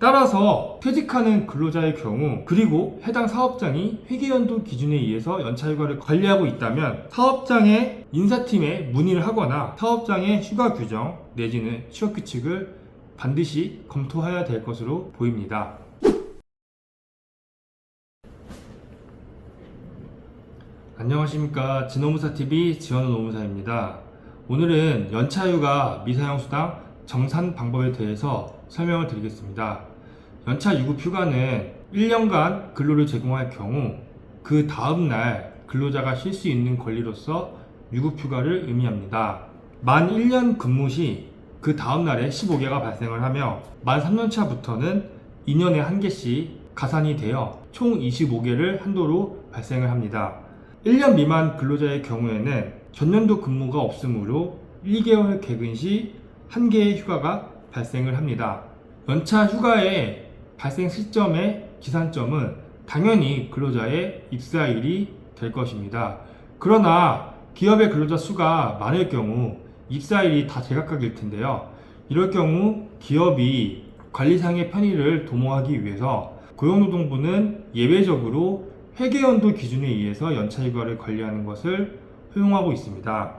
따라서 퇴직하는 근로자의 경우 그리고 해당 사업장이 회계연도 기준에 의해서 연차휴가를 관리하고 있다면 사업장의 인사팀에 문의를 하거나 사업장의 휴가 규정 내지는 취업규칙을 반드시 검토해야 될 것으로 보입니다. 안녕하십니까. 진노무사TV 지원우 노무사입니다. 오늘은 연차휴가 미사용 수당 정산 방법에 대해서 설명을 드리겠습니다. 연차 유급 휴가는 1년간 근로를 제공할 경우 그 다음날 근로자가 쉴 수 있는 권리로서 유급 휴가를 의미합니다. 만 1년 근무 시 그 다음날에 15개가 발생을 하며 만 3년차부터는 2년에 한 개씩 가산이 되어 총 25개를 한도로 발생을 합니다. 1년 미만 근로자의 경우에는 전년도 근무가 없으므로 1개월 개근 시 1개의 휴가가 발생을 합니다. 연차 휴가의 발생 시점의 기산점은 당연히 근로자의 입사일이 될 것입니다. 그러나 기업의 근로자 수가 많을 경우 입사일이 다 제각각일 텐데요. 이럴 경우 기업이 관리상의 편의를 도모하기 위해서 고용노동부는 예외적으로 회계연도 기준에 의해서 연차휴가를 관리하는 것을 허용하고 있습니다.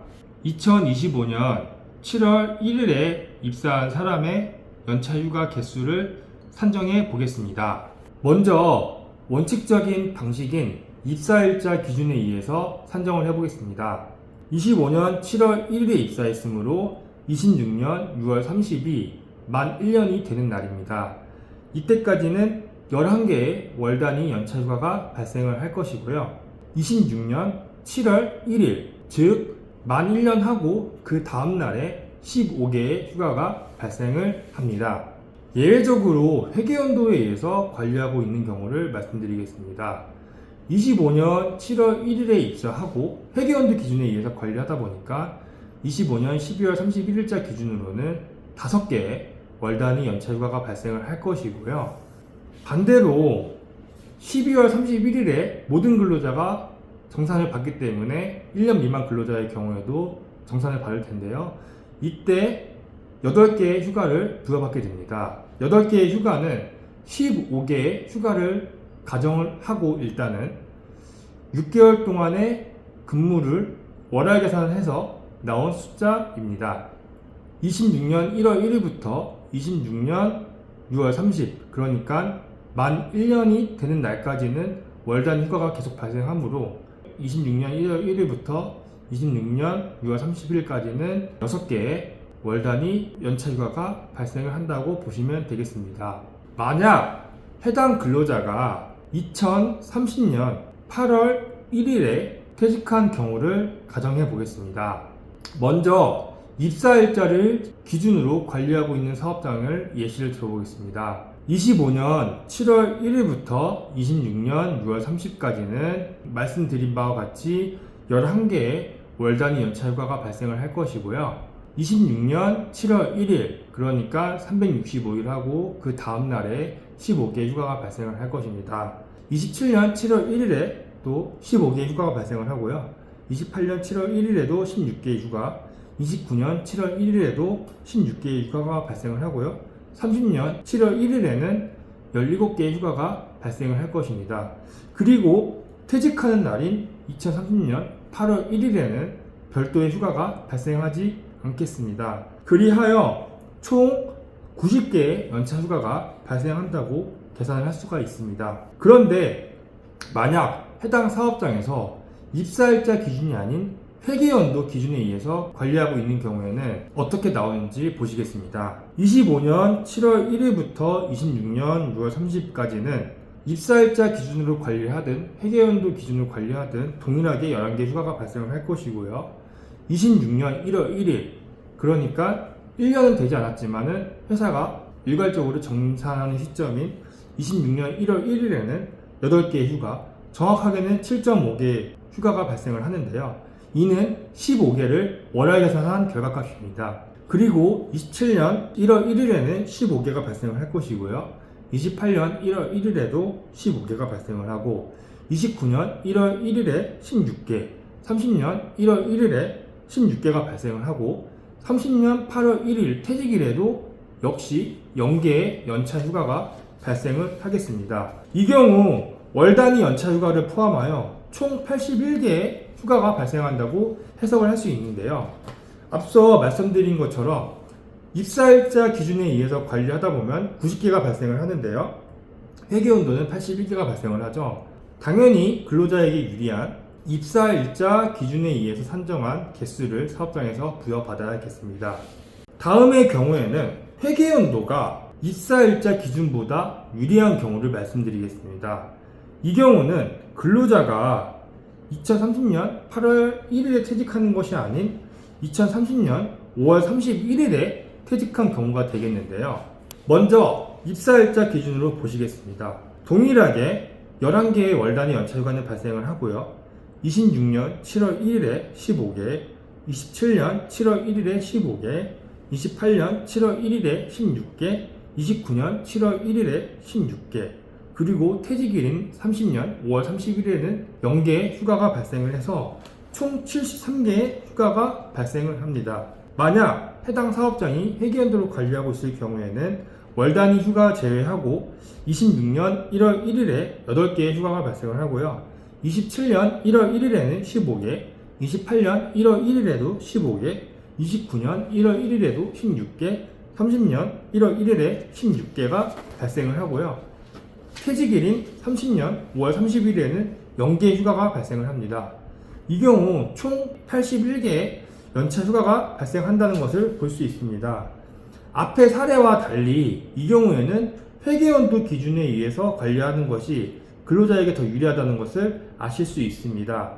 2025년 7월 1일에 입사한 사람의 연차휴가 개수를 산정해 보겠습니다. 먼저 원칙적인 방식인 입사일자 기준에 의해서 산정을 해보겠습니다. 25년 7월 1일에 입사했으므로 26년 6월 30이 만 1년이 되는 날입니다. 이때까지는 11개의 월 단위 연차휴가가 발생을 할 것이고요. 26년 7월 1일, 즉 만 1년 하고 그 다음 날에 15개의 휴가가 발생을 합니다. 예외적으로 회계연도에 의해서 관리하고 있는 경우를 말씀드리겠습니다. 25년 7월 1일에 입사하고 회계연도 기준에 의해서 관리하다 보니까 25년 12월 31일자 기준으로는 5개의 월 단위 연차휴가가 발생을 할 것이고요. 반대로 12월 31일에 모든 근로자가 정산을 받기 때문에 1년 미만 근로자의 경우에도 정산을 받을 텐데요. 이때 8개의 휴가를 부여받게 됩니다. 8개의 휴가는 15개의 휴가를 가정을 하고 일단은 6개월 동안의 근무를 월할 계산해서 나온 숫자입니다. 26년 1월 1일부터 26년 6월 30, 그러니까 만 1년이 되는 날까지는 월단 휴가가 계속 발생하므로 26년 1월 1일부터 26년 6월 30일까지는 6개의 월단위 연차휴가가 발생을 한다고 보시면 되겠습니다. 만약 해당 근로자가 2030년 8월 1일에 퇴직한 경우를 가정해 보겠습니다. 먼저 입사일자를 기준으로 관리하고 있는 사업장을 예시를 들어보겠습니다. 25년 7월 1일부터 26년 6월 30까지는 말씀드린 바와 같이 11개의 월 단위 연차휴가가 발생을 할 것이고요. 26년 7월 1일, 그러니까 365일 하고 그 다음 날에 15개의 휴가가 발생을 할 것입니다. 27년 7월 1일에 또 15개의 휴가가 발생을 하고요. 28년 7월 1일에도 16개의 휴가, 29년 7월 1일에도 16개의 휴가가 발생을 하고요. 30년 7월 1일에는 17개의 휴가가 발생을 할 것입니다. 그리고 퇴직하는 날인 2030년 8월 1일에는 별도의 휴가가 발생하지 않겠습니다. 그리하여 총 90개의 연차 휴가가 발생한다고 계산을 할 수가 있습니다. 그런데 만약 해당 사업장에서 입사일자 기준이 아닌 회계연도 기준에 의해서 관리하고 있는 경우에는 어떻게 나오는지 보시겠습니다. 25년 7월 1일부터 26년 6월 30일까지는 입사일자 기준으로 관리하든 회계연도 기준으로 관리하든 동일하게 11개 휴가가 발생을 할 것이고요. 26년 1월 1일, 그러니까 1년은 되지 않았지만은 회사가 일괄적으로 정산하는 시점인 26년 1월 1일에는 8개의 휴가, 정확하게는 7.5개의 휴가가 발생을 하는데요. 이는 15개를 월할 계산한 결과값입니다. 그리고 27년 1월 1일에는 15개가 발생을 할 것이고요. 28년 1월 1일에도 15개가 발생을 하고 29년 1월 1일에 16개, 30년 1월 1일에 16개가 발생을 하고 30년 8월 1일 퇴직일에도 역시 0개의 연차 휴가가 발생을 하겠습니다. 이 경우 월 단위 연차 휴가를 포함하여 총 81개의 휴가가 발생한다고 해석을 할 수 있는데요. 앞서 말씀드린 것처럼 입사일자 기준에 의해서 관리하다 보면 90개가 발생을 하는데요. 회계연도는 81개가 발생을 하죠. 당연히 근로자에게 유리한 입사일자 기준에 의해서 산정한 개수를 사업장에서 부여받아야겠습니다. 다음의 경우에는 회계연도가 입사일자 기준보다 유리한 경우를 말씀드리겠습니다. 이 경우는 근로자가 2030년 8월 1일에 퇴직하는 것이 아닌 2030년 5월 31일에 퇴직한 경우가 되겠는데요. 먼저 입사일자 기준으로 보시겠습니다. 동일하게 11개의 월 단위 연차 휴가는 발생을 하고요. 26년 7월 1일에 15개, 27년 7월 1일에 15개, 28년 7월 1일에 16개, 29년 7월 1일에 16개, 그리고 퇴직일인 30년 5월 31일에는 0개의 휴가가 발생을 해서 총 73개의 휴가가 발생을 합니다. 만약 해당 사업장이 회계연도로 관리하고 있을 경우에는 월 단위 휴가 제외하고 26년 1월 1일에 8개의 휴가가 발생을 하고요. 27년 1월 1일에는 15개, 28년 1월 1일에도 15개, 29년 1월 1일에도 16개, 30년 1월 1일에 16개가 발생을 하고요. 퇴직일인 30년 5월 30일에는 0개의 휴가가 발생을 합니다. 이 경우 총 81개의 연차 휴가가 발생한다는 것을 볼 수 있습니다. 앞의 사례와 달리 이 경우에는 회계연도 기준에 의해서 관리하는 것이 근로자에게 더 유리하다는 것을 아실 수 있습니다.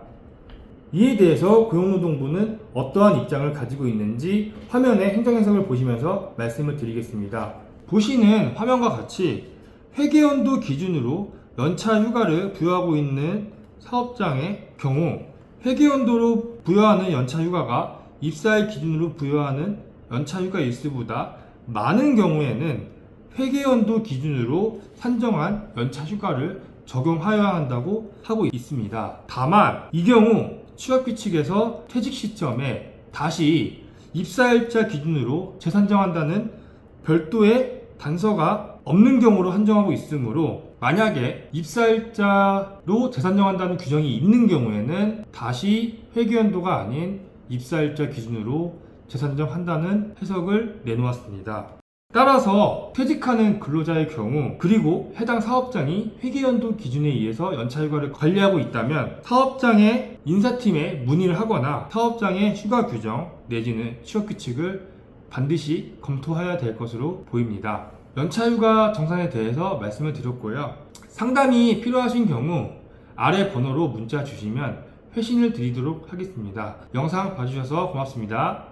이에 대해서 고용노동부는 어떠한 입장을 가지고 있는지 화면의 행정해석을 보시면서 말씀을 드리겠습니다. 보시는 화면과 같이 회계연도 기준으로 연차 휴가를 부여하고 있는 사업장의 경우 회계연도로 부여하는 연차 휴가가 입사일 기준으로 부여하는 연차 휴가 일수보다 많은 경우에는 회계연도 기준으로 산정한 연차 휴가를 적용하여야 한다고 하고 있습니다. 다만 이 경우 취업규 측에서 퇴직 시점에 다시 입사일자 기준으로 재산정한다는 별도의 단서가 없는 경우로 한정하고 있으므로 만약에 입사일자로 재산정한다는 규정이 있는 경우에는 다시 회계연도가 아닌 입사일자 기준으로 재산정한다는 해석을 내놓았습니다. 따라서 퇴직하는 근로자의 경우 그리고 해당 사업장이 회계연도 기준에 의해서 연차휴가를 관리하고 있다면 사업장의 인사팀에 문의를 하거나 사업장의 휴가 규정 내지는 취업규칙을 반드시 검토해야 될 것으로 보입니다. 연차휴가 정산에 대해서 말씀을 드렸고요. 상담이 필요하신 경우 아래 번호로 문자 주시면 회신을 드리도록 하겠습니다. 영상 봐주셔서 고맙습니다.